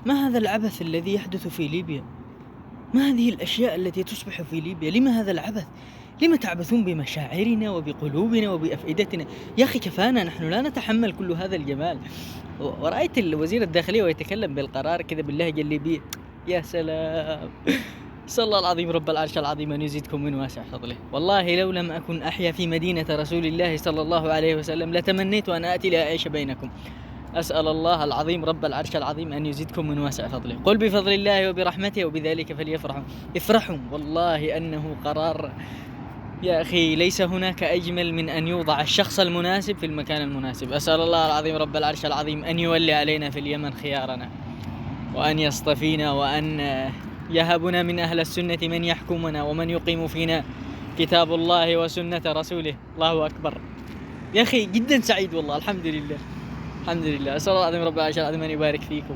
ما هذا العبث الذي يحدث في ليبيا؟ ما هذه الأشياء التي تصبح في ليبيا؟ لما هذا العبث؟ لما تعبثون بمشاعرنا وبقلوبنا وبأفئدتنا؟ يا أخي كفانا، نحن لا نتحمل كل هذا الجمال. ورأيت الوزير الداخلية ويتكلم بالقرار كذا باللهجة الليبية، يا سلام. صلى الله العظيم رب العرش العظيم أن يزيدكم من واسع فضله. والله لو لم أكن أحيا في مدينة رسول الله صلى الله عليه وسلم لتمنيت أن آتي لأعيش بينكم. أسأل الله العظيم رب العرش العظيم أن يزيدكم من واسع فضله. قل بفضل الله وبرحمته وبذلك فليفرحوا. افرحوا والله أنه قرار. يا أخي ليس هناك أجمل من أن يوضع الشخص المناسب في المكان المناسب. أسأل الله العظيم رب العرش العظيم أن يولي علينا في اليمن خيارنا، وأن يصطفينا، وأن يهبنا من أهل السنة من يحكمنا ومن يقيم فينا كتاب الله وسنة رسوله. الله أكبر. يا أخي جدا سعيد والله، الحمد لله الحمد لله. أسأل الله العظيم رب العرش العظيم أن يبارك فيكم.